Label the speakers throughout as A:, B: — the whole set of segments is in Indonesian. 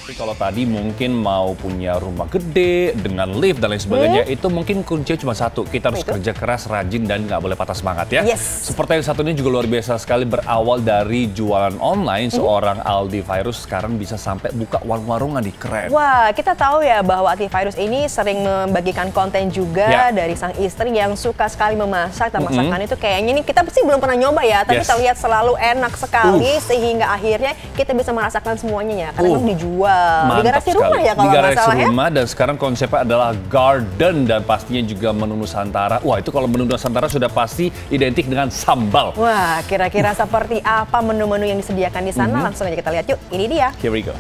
A: Tapi kalau tadi mungkin mau punya rumah gede dengan lift dan lain sebagainya, itu mungkin kuncinya cuma satu, kita harus kerja keras, rajin dan nggak boleh patah semangat ya. Seperti yang satu ini juga luar biasa sekali, berawal dari jualan online, seorang Aldi Virus sekarang bisa sampai buka warung-warungan di keren.
B: Wah, kita tahu ya bahwa Aldi Virus ini sering membagikan konten juga dari sang istri yang suka sekali memasak, dan masakan itu kayaknya nih kita pasti belum pernah nyoba ya, tapi terlihat selalu enak sekali sehingga akhirnya kita bisa merasakan semuanya ya, karena memang dijual. Di garasi rumah ya kalau nggak salah ya. Rumah,
A: dan sekarang konsepnya adalah garden dan pastinya juga menu Nusantara. Wah, itu kalau menu Nusantara sudah pasti identik dengan sambal.
B: Wah, kira-kira seperti apa menu-menu yang disediakan di sana? Langsung aja kita lihat yuk. Ini dia.
A: Here we go.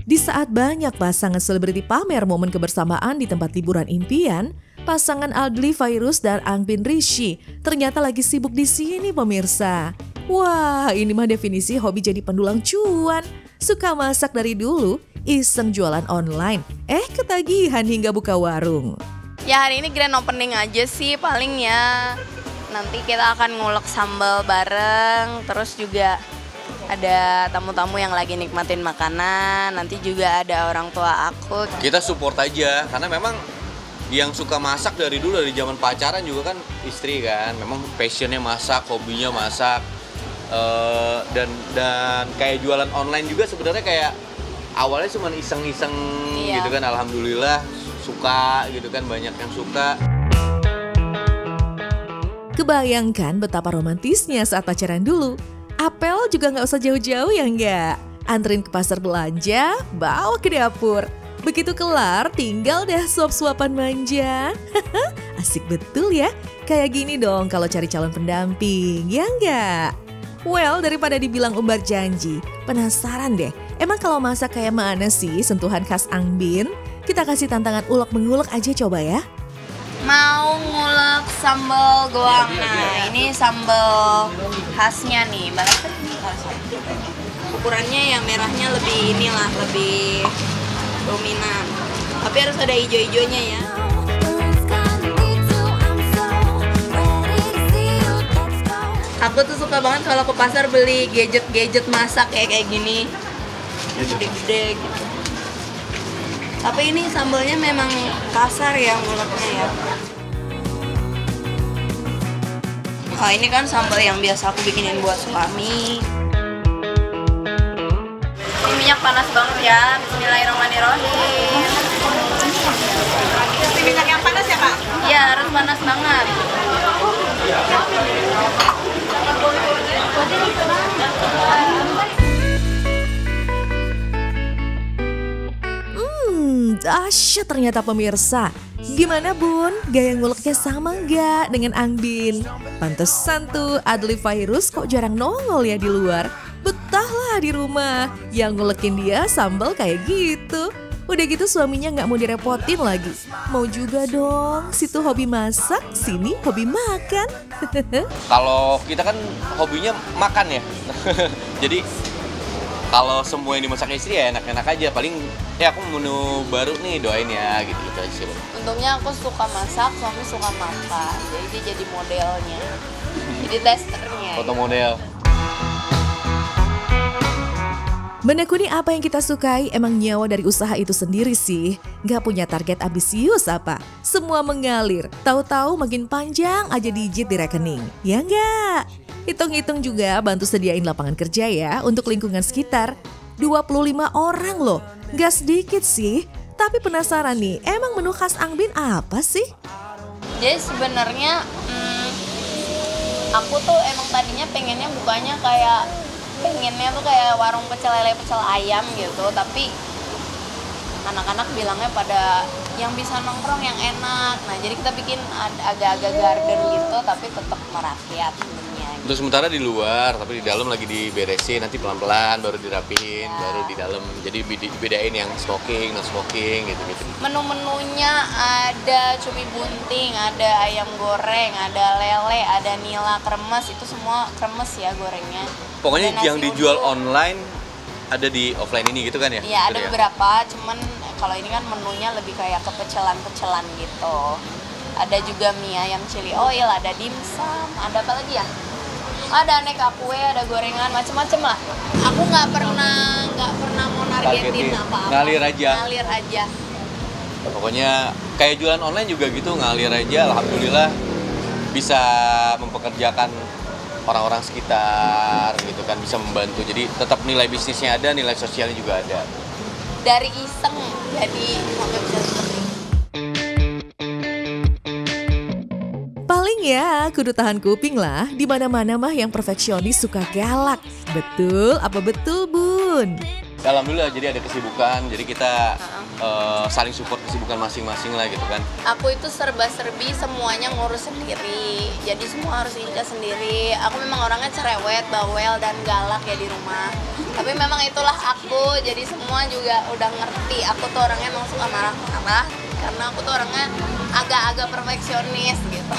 C: Di saat banyak pasangan selebriti pamer momen kebersamaan di tempat liburan impian, pasangan Aldi Virus dan Angbin Rishi ternyata lagi sibuk di sini pemirsa. Wah, ini mah definisi hobi jadi pendulang cuan. Suka masak dari dulu, iseng jualan online. Ketagihan hingga buka warung.
D: Ya hari ini grand opening aja sih paling ya. Nanti kita akan ngulek sambal bareng, terus juga ada tamu-tamu yang lagi nikmatin makanan. Nanti juga ada orang tua aku.
E: Kita support aja, karena memang yang suka masak dari dulu, dari zaman pacaran juga kan istri kan. Memang passionnya masak, hobinya masak. Dan kayak jualan online juga sebenarnya kayak awalnya cuma iseng-iseng gitu kan. Alhamdulillah suka gitu kan, banyak yang suka.
C: Kebayangkan betapa romantisnya saat pacaran dulu. Apel juga nggak usah jauh-jauh ya nggak? Anterin ke pasar belanja, bawa ke dapur. Begitu kelar, tinggal deh suap-suapan manja. Asik betul ya. Kayak gini dong kalau cari calon pendamping, ya nggak? Well, daripada dibilang umbar janji, penasaran deh. Emang kalau masak kayak mana sih sentuhan khas Angbin? Kita kasih tantangan ulek-mengulek aja coba ya.
D: Mau ngulek sambal goang. Nah, ini sambal khasnya nih. Ukurannya yang merahnya lebih lebih dominan. Tapi harus ada hijau-hijaunya ya. Aku tuh suka banget kalau ke pasar beli gadget-gadget masak kayak gini. Gede-gede gitu. Tapi ini sambalnya memang kasar ya nguleknya ya. Oh, ini kan sambal yang biasa aku bikinin buat suami. Ini minyak panas banget ya. Bismillahirrahmanirrahim.
F: Ini minyak yang panas ya, Pak?
D: Iya, harus panas banget.
C: Dahsyat ternyata pemirsa. Gimana bun, gaya nguleknya sama nggak dengan Angbin? Pantesan tuh Aldi Virus kok jarang nongol ya di luar. Betahlah di rumah, yang ngulekin dia sambal kayak gitu. Udah gitu suaminya nggak mau direpotin lagi. Mau juga dong, situ hobi masak, sini hobi makan.
E: Kalau kita kan hobinya makan ya. Jadi kalau semua yang dimasak istri ya enak-enak aja. Paling ya aku menu baru nih, doain ya gitu aja sih.
D: Untungnya aku suka masak, suami suka makan. Jadi dia jadi modelnya. Jadi testernya.
E: Foto model.
C: Menekuni apa yang kita sukai emang nyawa dari usaha itu sendiri sih. Gak punya target ambisius apa. Semua mengalir, tahu-tahu makin panjang aja digit di rekening. Ya enggak? Hitung-hitung juga bantu sediain lapangan kerja ya untuk lingkungan sekitar. 25 orang loh, gak sedikit sih. Tapi penasaran nih, emang menu khas Angbin apa sih?
D: Jadi sebenarnya aku tuh emang tadinya pengennya bukanya pengennya tuh kayak warung pecel lele, pecel ayam gitu. Tapi anak-anak bilangnya pada yang bisa nongkrong yang enak. Nah jadi kita bikin agak-agak garden gitu tapi tetap merakyat sebenarnya.
E: Untuk sementara di luar, tapi di dalam lagi diberesin, nanti pelan-pelan baru dirapihin, baru di dalam. Jadi dibedain yang smoking, non smoking gitu-gitu.
D: Menu-menunya ada cumi bunting, ada ayam goreng, ada lele, ada nila kremes, itu semua kremes ya gorengnya.
E: Pokoknya yang dijual online ada di offline ini gitu kan ya?
D: Iya, ada beberapa, cuman kalau ini kan menunya lebih kayak kepecelan-pecelan gitu. Ada juga mie ayam chili oil, ada dimsum, ada apa lagi ya? Ada aneka kue, ada gorengan, macem-macem lah. Aku nggak nggak pernah mau nargetin apa-apa.
E: Ngalir aja.
D: Ngalir aja.
E: Pokoknya kayak jualan online juga gitu, ngalir aja. Alhamdulillah bisa mempekerjakan orang-orang sekitar gitu kan, bisa membantu. Jadi tetap nilai bisnisnya ada, nilai sosialnya juga ada.
D: Dari iseng jadi sampai bisa seperti ini.
C: Paling ya, kudu tahan kuping lah. Di mana-mana mah yang perfeksionis suka galak. Betul, apa betul, Bun?
E: Alhamdulillah, jadi ada kesibukan, jadi kita saling support kesibukan masing-masing lah gitu kan.
D: Aku itu serba-serbi, semuanya ngurus sendiri. Jadi semua harus Ica sendiri. Aku memang orangnya cerewet, bawel, dan galak ya di rumah. Tapi memang itulah aku, jadi semua juga udah ngerti. Aku tuh orangnya emang suka marah-marah, karena aku tuh orangnya agak-agak perfeksionis gitu.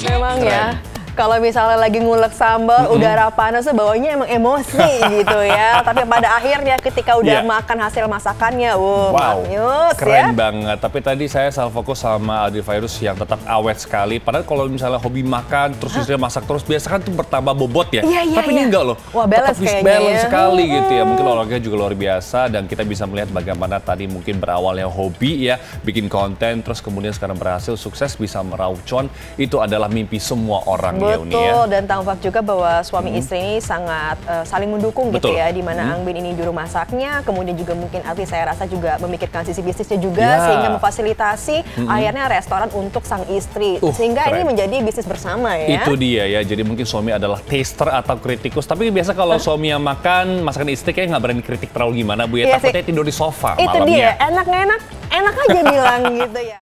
B: Memang ya. Kalau misalnya lagi ngulek sambal, udara panas, bawanya emang emosi gitu ya. Tapi pada akhirnya ketika udah makan hasil masakannya,
A: wow,
B: manis,
A: keren banget. Tapi tadi saya salah fokus sama Adi Fairuz yang tetap awet sekali. Padahal kalau misalnya hobi makan, terus istrinya masak terus, biasa kan tuh bertambah bobot ya. Tapi ini enggak loh.
B: Wah, balance
A: tetap balance sekali gitu ya. Mungkin olahraganya juga luar biasa dan kita bisa melihat bagaimana tadi mungkin berawalnya hobi ya, bikin konten, terus kemudian sekarang berhasil sukses bisa meraup cuan. Itu adalah mimpi semua orang.
B: Betul, dan tampak juga bahwa suami istri ini sangat saling mendukung gitu ya, di mana Angbin ini juru masaknya, kemudian juga mungkin Ati saya rasa juga memikirkan sisi bisnisnya juga, sehingga memfasilitasi akhirnya restoran untuk sang istri, sehingga ini menjadi bisnis bersama ya.
A: Itu dia ya, jadi mungkin suami adalah taster atau kritikus, tapi biasa kalau suami yang makan, masakan istri kayak nggak berani kritik terlalu gimana Bu ya, takutnya tidur di sofa malamnya.
B: Itu dia, enak nggak enak, enak aja bilang gitu ya.